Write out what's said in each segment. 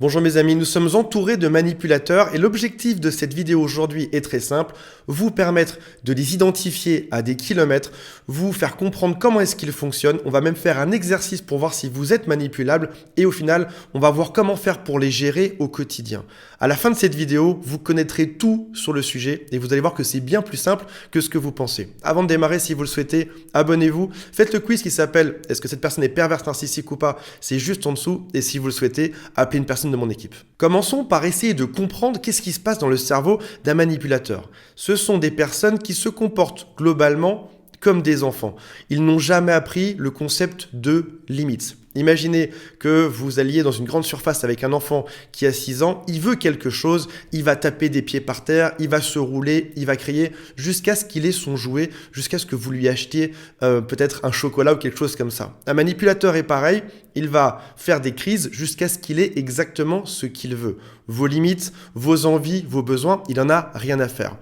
Bonjour mes amis, nous sommes entourés de manipulateurs et l'objectif de cette vidéo aujourd'hui est très simple, vous permettre de les identifier à des kilomètres, vous faire comprendre comment est-ce qu'ils fonctionnent, on va même faire un exercice pour voir si vous êtes manipulable et au final, on va voir comment faire pour les gérer au quotidien. À la fin de cette vidéo, vous connaîtrez tout sur le sujet et vous allez voir que c'est bien plus simple que ce que vous pensez. Avant de démarrer, si vous le souhaitez, abonnez-vous, faites le quiz qui s'appelle « Est-ce que cette personne est perverse, narcissique ou pas ?» C'est juste en dessous et si vous le souhaitez, appelez une personne de mon équipe. Commençons par essayer de comprendre qu'est-ce qui se passe dans le cerveau d'un manipulateur. Ce sont des personnes qui se comportent globalement comme des enfants. Ils n'ont jamais appris le concept de limite. Imaginez que vous alliez dans une grande surface avec un enfant qui a 6 ans, il veut quelque chose, il va taper des pieds par terre, il va se rouler, il va crier jusqu'à ce qu'il ait son jouet, jusqu'à ce que vous lui achetiez peut-être un chocolat ou quelque chose comme ça. Un manipulateur est pareil, il va faire des crises jusqu'à ce qu'il ait exactement ce qu'il veut. Vos limites, vos envies, vos besoins, il n'en a rien à faire.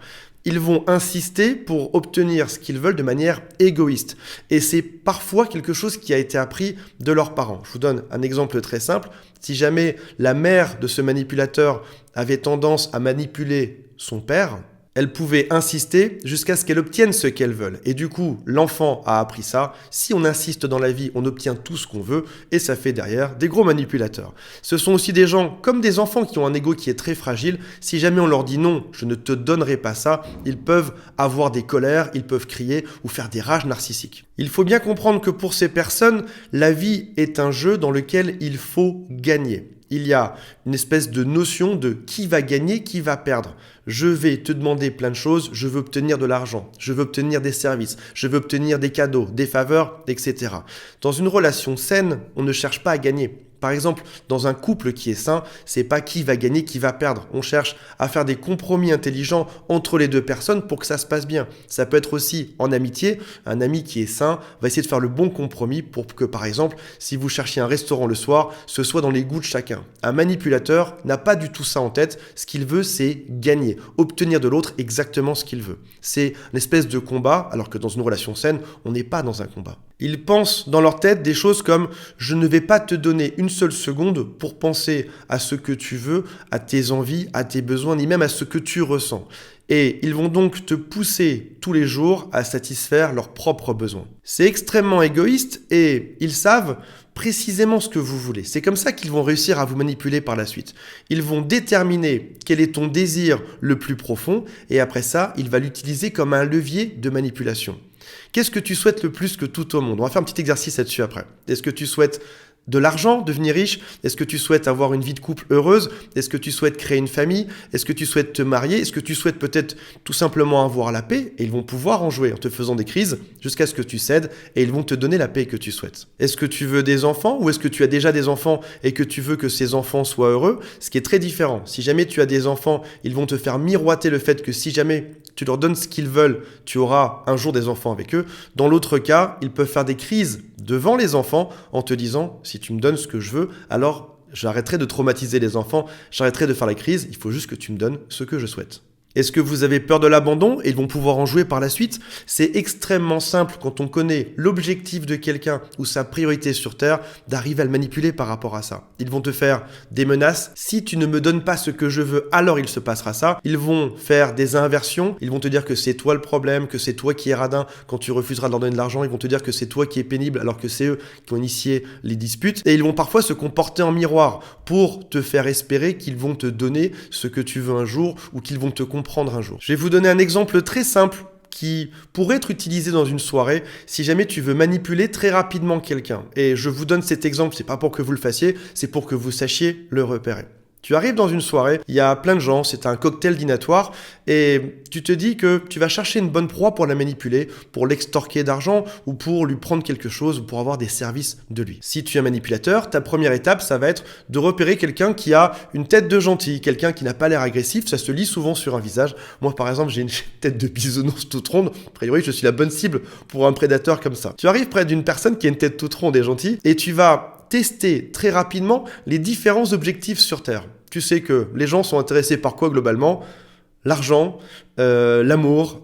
Ils vont insister pour obtenir ce qu'ils veulent de manière égoïste. Et c'est parfois quelque chose qui a été appris de leurs parents. Je vous donne un exemple très simple. Si jamais la mère de ce manipulateur avait tendance à manipuler son père, elle pouvait insister jusqu'à ce qu'elle obtienne ce qu'elle veut. Et du coup, l'enfant a appris ça. Si on insiste dans la vie, on obtient tout ce qu'on veut et ça fait derrière des gros manipulateurs. Ce sont aussi des gens comme des enfants qui ont un ego qui est très fragile. Si jamais on leur dit non, je ne te donnerai pas ça, ils peuvent avoir des colères, ils peuvent crier ou faire des rages narcissiques. Il faut bien comprendre que pour ces personnes, la vie est un jeu dans lequel il faut gagner. Il y a une espèce de notion de qui va gagner, qui va perdre. Je vais te demander plein de choses, je veux obtenir de l'argent, je veux obtenir des services, je veux obtenir des cadeaux, des faveurs, etc. Dans une relation saine, on ne cherche pas à gagner. Par exemple, dans un couple qui est sain, c'est pas qui va gagner, qui va perdre. On cherche à faire des compromis intelligents entre les deux personnes pour que ça se passe bien. Ça peut être aussi en amitié. Un ami qui est sain va essayer de faire le bon compromis pour que, par exemple, si vous cherchiez un restaurant le soir, ce soit dans les goûts de chacun. Un manipulateur n'a pas du tout ça en tête. Ce qu'il veut, c'est gagner, obtenir de l'autre exactement ce qu'il veut. C'est une espèce de combat, alors que dans une relation saine, on n'est pas dans un combat. Ils pensent dans leur tête des choses comme « je ne vais pas te donner une seule seconde pour penser à ce que tu veux, à tes envies, à tes besoins, ni même à ce que tu ressens. » Et ils vont donc te pousser tous les jours à satisfaire leurs propres besoins. C'est extrêmement égoïste et ils savent précisément ce que vous voulez. C'est comme ça qu'ils vont réussir à vous manipuler par la suite. Ils vont déterminer quel est ton désir le plus profond et après ça, il va l'utiliser comme un levier de manipulation. Qu'est-ce que tu souhaites le plus que tout au monde? On va faire un petit exercice là-dessus après. Est-ce que tu souhaites de l'argent, devenir riche? Est-ce que tu souhaites avoir une vie de couple heureuse? Est-ce que tu souhaites créer une famille? Est-ce que tu souhaites te marier? Est-ce que tu souhaites peut-être tout simplement avoir la paix? Et ils vont pouvoir en jouer en te faisant des crises jusqu'à ce que tu cèdes et ils vont te donner la paix que tu souhaites. Est-ce que tu veux des enfants ou est-ce que tu as déjà des enfants et que tu veux que ces enfants soient heureux? Ce qui est très différent. Si jamais tu as des enfants, ils vont te faire miroiter le fait que si jamais tu leur donnes ce qu'ils veulent, tu auras un jour des enfants avec eux. Dans l'autre cas, ils peuvent faire des crises devant les enfants en te disant « si tu me donnes ce que je veux, alors j'arrêterai de traumatiser les enfants, j'arrêterai de faire la crise, il faut juste que tu me donnes ce que je souhaite. » Est-ce que vous avez peur de l'abandon et ils vont pouvoir en jouer par la suite? C'est extrêmement simple quand on connaît l'objectif de quelqu'un ou sa priorité sur Terre d'arriver à le manipuler par rapport à ça. Ils vont te faire des menaces. Si tu ne me donnes pas ce que je veux, alors il se passera ça. Ils vont faire des inversions. Ils vont te dire que c'est toi le problème, que c'est toi qui es radin quand tu refuseras de leur donner de l'argent. Ils vont te dire que c'est toi qui es pénible alors que c'est eux qui ont initié les disputes. Et ils vont parfois se comporter en miroir pour te faire espérer qu'ils vont te donner ce que tu veux un jour ou qu'ils vont te comprendre un jour. Je vais vous donner un exemple très simple qui pourrait être utilisé dans une soirée si jamais tu veux manipuler très rapidement quelqu'un. Et je vous donne cet exemple, c'est pas pour que vous le fassiez, c'est pour que vous sachiez le repérer. Tu arrives dans une soirée, il y a plein de gens, c'est un cocktail dînatoire et tu te dis que tu vas chercher une bonne proie pour la manipuler, pour l'extorquer d'argent ou pour lui prendre quelque chose ou pour avoir des services de lui. Si tu es un manipulateur, ta première étape, ça va être de repérer quelqu'un qui a une tête de gentil, quelqu'un qui n'a pas l'air agressif, ça se lit souvent sur un visage. Moi par exemple, j'ai une tête de bisounours toute ronde, a priori je suis la bonne cible pour un prédateur comme ça. Tu arrives près d'une personne qui a une tête toute ronde et gentille et tu vas tester très rapidement les différents objectifs sur Terre. Tu sais que les gens sont intéressés par quoi globalement? L'argent, l'amour,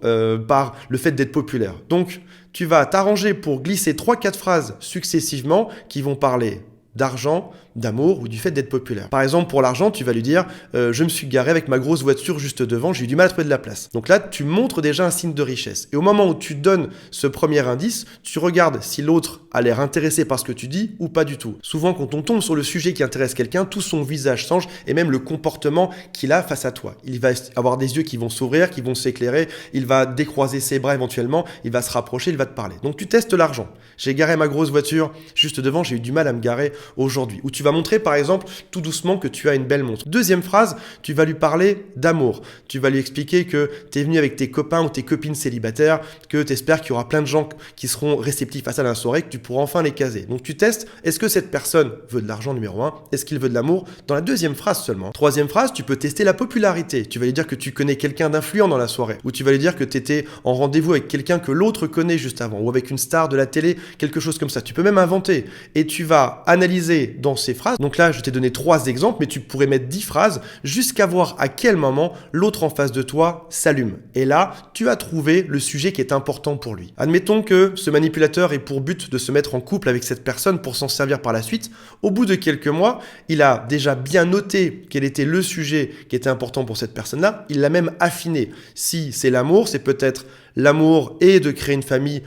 par le fait d'être populaire. Donc, tu vas t'arranger pour glisser 3-4 phrases successivement qui vont parler d'argent, d'amour ou du fait d'être populaire. Par exemple, pour l'argent, tu vas lui dire je me suis garé avec ma grosse voiture juste devant, j'ai eu du mal à trouver de la place. Donc là, tu montres déjà un signe de richesse. Et au moment où tu donnes ce premier indice, tu regardes si l'autre a l'air intéressé par ce que tu dis ou pas du tout. Souvent, quand on tombe sur le sujet qui intéresse quelqu'un, tout son visage change et même le comportement qu'il a face à toi. Il va avoir des yeux qui vont s'ouvrir, qui vont s'éclairer, il va décroiser ses bras éventuellement, il va se rapprocher, il va te parler. Donc tu testes l'argent. J'ai garé ma grosse voiture juste devant, j'ai eu du mal à me garer aujourd'hui. Ou tu vas montrer par exemple tout doucement que tu as une belle montre. Deuxième phrase, tu vas lui parler d'amour. Tu vas lui expliquer que tu es venu avec tes copains ou tes copines célibataires, que tu espères qu'il y aura plein de gens qui seront réceptifs à ça dans la soirée, que tu pourras enfin les caser. Donc tu testes, est-ce que cette personne veut de l'argent numéro 1? Est-ce qu'il veut de l'amour? Dans la deuxième phrase seulement. Troisième phrase, tu peux tester la popularité. Tu vas lui dire que tu connais quelqu'un d'influent dans la soirée. Ou tu vas lui dire que tu étais en rendez-vous avec quelqu'un que l'autre connaît juste avant. Ou avec une star de la télé, quelque chose comme ça. Tu peux même inventer. Et tu vas analyser dans ces phrases. Donc là, je t'ai donné 3 exemples, mais tu pourrais mettre 10 phrases jusqu'à voir à quel moment l'autre en face de toi s'allume. Et là, tu as trouvé le sujet qui est important pour lui. Admettons que ce manipulateur ait pour but de se mettre en couple avec cette personne pour s'en servir par la suite. Au bout de quelques mois, il a déjà bien noté quel était le sujet qui était important pour cette personne-là. Il l'a même affiné. Si c'est l'amour, c'est peut-être l'amour et de créer une famille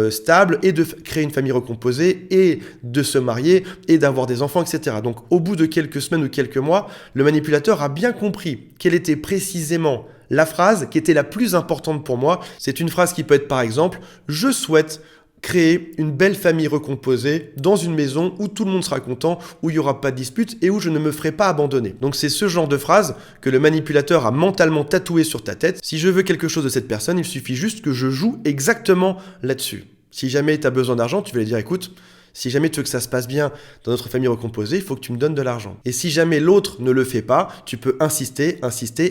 stable et de créer une famille recomposée et de se marier et d'avoir des enfants, etc. Donc au bout de quelques semaines ou quelques mois, le manipulateur a bien compris quelle était précisément la phrase qui était la plus importante pour moi. C'est une phrase qui peut être par exemple « Je souhaite créer une belle famille recomposée dans une maison où tout le monde sera content, où il n'y aura pas de dispute et où je ne me ferai pas abandonner. » Donc c'est ce genre de phrase que le manipulateur a mentalement tatoué sur ta tête. Si je veux quelque chose de cette personne, il suffit juste que je joue exactement là-dessus. Si jamais tu as besoin d'argent, tu vas lui dire écoute, si jamais tu veux que ça se passe bien dans notre famille recomposée, il faut que tu me donnes de l'argent. Et si jamais l'autre ne le fait pas, tu peux insister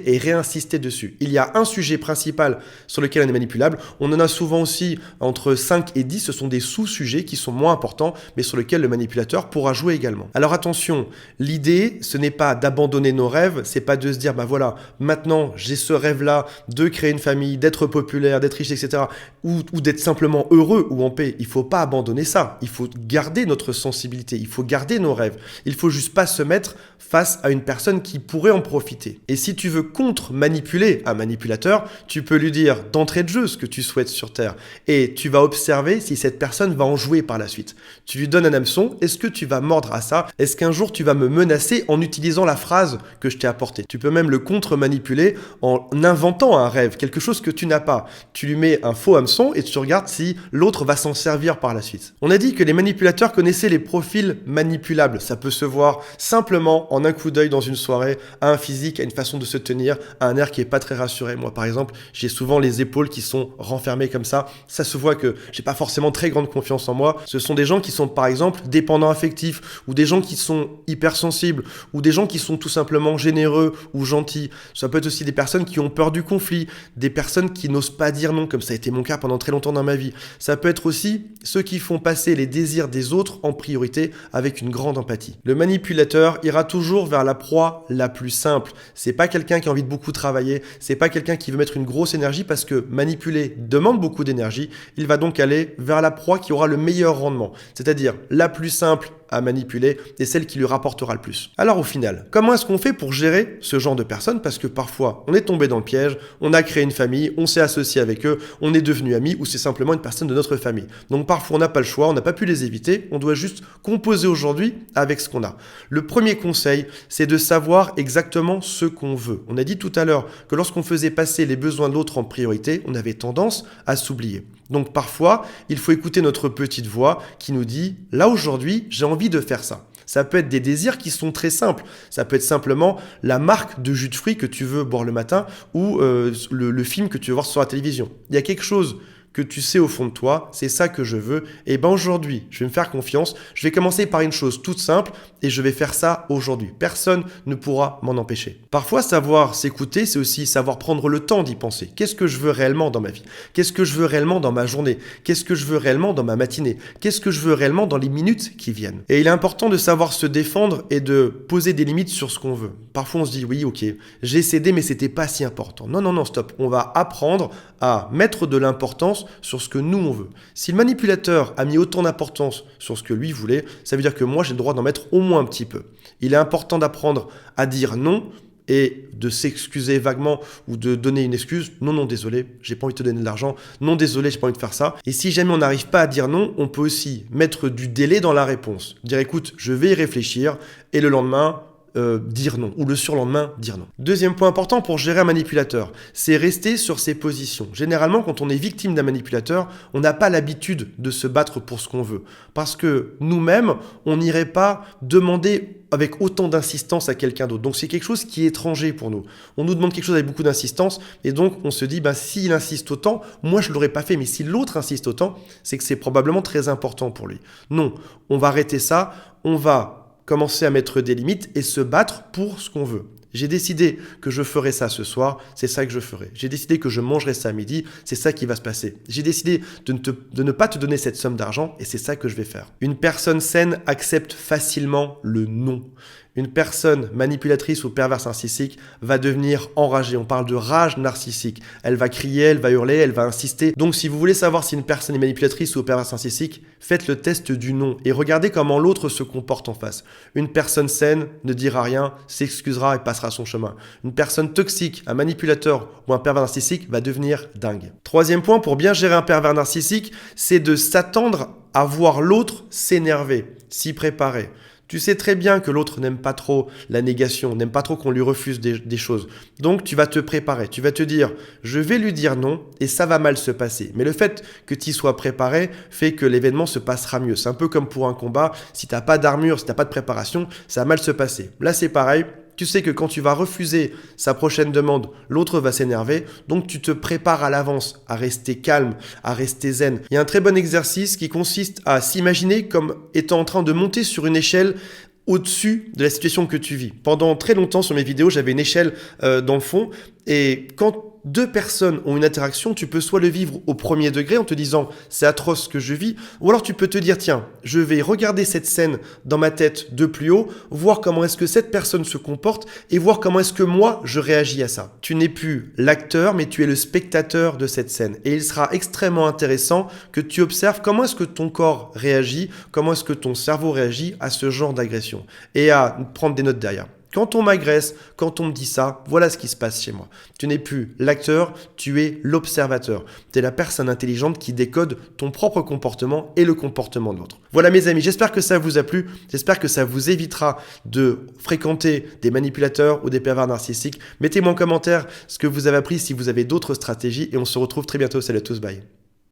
et réinsister dessus. Il y a un sujet principal sur lequel on est manipulable. On en a souvent aussi entre 5 et 10. Ce sont des sous-sujets qui sont moins importants, mais sur lesquels le manipulateur pourra jouer également. Alors attention, l'idée, ce n'est pas d'abandonner nos rêves, c'est pas de se dire, bah voilà, maintenant j'ai ce rêve-là de créer une famille, d'être populaire, d'être riche, etc. Ou d'être simplement heureux ou en paix. Il faut pas abandonner ça. Il faut garder notre sensibilité, il faut garder nos rêves. Il faut juste pas se mettre face à une personne qui pourrait en profiter. Et si tu veux contre-manipuler un manipulateur, tu peux lui dire d'entrée de jeu ce que tu souhaites sur Terre. Et tu vas observer si cette personne va en jouer par la suite. Tu lui donnes un hameçon, est-ce que tu vas mordre à ça? Est-ce qu'un jour tu vas me menacer en utilisant la phrase que je t'ai apportée? Tu peux même le contre-manipuler en inventant un rêve, quelque chose que tu n'as pas. Tu lui mets un faux hameçon et tu regardes si l'autre va s'en servir par la suite. On a dit que les manipulateurs connaissaient les profils manipulables. Ça peut se voir simplement en un coup d'œil dans une soirée, à un physique, à une façon de se tenir, à un air qui est pas très rassuré. Moi, par exemple, j'ai souvent les épaules qui sont renfermées comme ça. Ça se voit que j'ai pas forcément très grande confiance en moi. Ce sont des gens qui sont, par exemple, dépendants affectifs, ou des gens qui sont hypersensibles, ou des gens qui sont tout simplement généreux ou gentils. Ça peut être aussi des personnes qui ont peur du conflit, des personnes qui n'osent pas dire non, comme ça a été mon cas pendant très longtemps dans ma vie. Ça peut être aussi ceux qui font passer les désirs des autres en priorité avec une grande empathie. Le manipulateur ira toujours vers la proie la plus simple. C'est pas quelqu'un qui a envie de beaucoup travailler, c'est pas quelqu'un qui veut mettre une grosse énergie parce que manipuler demande beaucoup d'énergie. Il va donc aller vers la proie qui aura le meilleur rendement, c'est-à-dire la plus simple à manipuler et celle qui lui rapportera le plus. Alors au final, comment est-ce qu'on fait pour gérer ce genre de personnes? Parce que parfois, on est tombé dans le piège, on a créé une famille, on s'est associé avec eux, on est devenu amis ou c'est simplement une personne de notre famille. Donc parfois, on n'a pas le choix, on n'a pas pu les éviter, on doit juste composer aujourd'hui avec ce qu'on a. Le premier conseil, c'est de savoir exactement ce qu'on veut. On a dit tout à l'heure que lorsqu'on faisait passer les besoins de l'autre en priorité, on avait tendance à s'oublier. Donc parfois, il faut écouter notre petite voix qui nous dit « Là aujourd'hui, j'ai envie de faire ça ». Ça peut être des désirs qui sont très simples. Ça peut être simplement la marque de jus de fruits que tu veux boire le matin ou le film que tu veux voir sur la télévision. Il y a quelque chose que tu sais au fond de toi, c'est ça que je veux, et ben aujourd'hui, je vais me faire confiance, je vais commencer par une chose toute simple, et je vais faire ça aujourd'hui. Personne ne pourra m'en empêcher. Parfois, savoir s'écouter, c'est aussi savoir prendre le temps d'y penser. Qu'est-ce que je veux réellement dans ma vie? Qu'est-ce que je veux réellement dans ma journée? Qu'est-ce que je veux réellement dans ma matinée? Qu'est-ce que je veux réellement dans les minutes qui viennent? Et il est important de savoir se défendre et de poser des limites sur ce qu'on veut. Parfois, on se dit, oui, ok, j'ai cédé, mais c'était pas si important. Non, non, non, stop. On va apprendre à mettre de l'importance d'importance sur ce que nous on veut. Si le manipulateur a mis autant d'importance sur ce que lui voulait, ça veut dire que moi j'ai le droit d'en mettre au moins un petit peu. Il est important d'apprendre à dire non et de s'excuser vaguement ou de donner une excuse. Non, non, désolé, j'ai pas envie de te donner de l'argent. Non, désolé, j'ai pas envie de faire ça. Et si jamais on n'arrive pas à dire non, on peut aussi mettre du délai dans la réponse. Dire écoute, je vais y réfléchir et le lendemain, dire non, ou le surlendemain, dire non. Deuxième point important pour gérer un manipulateur, c'est rester sur ses positions. Généralement, quand on est victime d'un manipulateur, on n'a pas l'habitude de se battre pour ce qu'on veut. Parce que nous-mêmes, on n'irait pas demander avec autant d'insistance à quelqu'un d'autre. Donc c'est quelque chose qui est étranger pour nous. On nous demande quelque chose avec beaucoup d'insistance, et donc on se dit, s'il insiste autant, moi je ne l'aurais pas fait, mais si l'autre insiste autant, c'est que c'est probablement très important pour lui. Non, on va arrêter ça, on va commencer à mettre des limites et se battre pour ce qu'on veut. J'ai décidé que je ferais ça ce soir, c'est ça que je ferai. J'ai décidé que je mangerai ça à midi, c'est ça qui va se passer. J'ai décidé de ne pas te donner cette somme d'argent et c'est ça que je vais faire. Une personne saine accepte facilement le non. Une personne manipulatrice ou perverse narcissique va devenir enragée. On parle de rage narcissique. Elle va crier, elle va hurler, elle va insister. Donc si vous voulez savoir si une personne est manipulatrice ou perverse narcissique, faites le test du non et regardez comment l'autre se comporte en face. Une personne saine ne dira rien, s'excusera et passera son chemin. Une personne toxique, un manipulateur ou un pervers narcissique va devenir dingue. Troisième point pour bien gérer un pervers narcissique, c'est de s'attendre à voir l'autre s'énerver, s'y préparer. Tu sais très bien que l'autre n'aime pas trop la négation, n'aime pas trop qu'on lui refuse des choses. Donc tu vas te préparer, tu vas te dire « je vais lui dire non » et ça va mal se passer. Mais le fait que tu y sois préparé fait que l'événement se passera mieux. C'est un peu comme pour un combat, si tu n'as pas d'armure, si tu n'as pas de préparation, ça va mal se passer. Là c'est pareil. Tu sais que quand tu vas refuser sa prochaine demande, l'autre va s'énerver. Donc tu te prépares à l'avance à rester calme, à rester zen. Il y a un très bon exercice qui consiste à s'imaginer comme étant en train de monter sur une échelle au-dessus de la situation que tu vis. Pendant très longtemps sur mes vidéos, j'avais une échelle dans le fond. Et quand deux personnes ont une interaction, tu peux soit le vivre au premier degré en te disant c'est atroce ce que je vis, ou alors tu peux te dire tiens, je vais regarder cette scène dans ma tête de plus haut, voir comment est-ce que cette personne se comporte et voir comment est-ce que moi je réagis à ça. Tu n'es plus l'acteur, mais tu es le spectateur de cette scène. Et il sera extrêmement intéressant que tu observes comment est-ce que ton corps réagit, comment est-ce que ton cerveau réagit à ce genre d'agression et à prendre des notes derrière. Quand on m'agresse, quand on me dit ça, voilà ce qui se passe chez moi. Tu n'es plus l'acteur, tu es l'observateur. Tu es la personne intelligente qui décode ton propre comportement et le comportement de l'autre. Voilà mes amis, j'espère que ça vous a plu. J'espère que ça vous évitera de fréquenter des manipulateurs ou des pervers narcissiques. Mettez-moi en commentaire ce que vous avez appris si vous avez d'autres stratégies et on se retrouve très bientôt. Salut à tous, bye.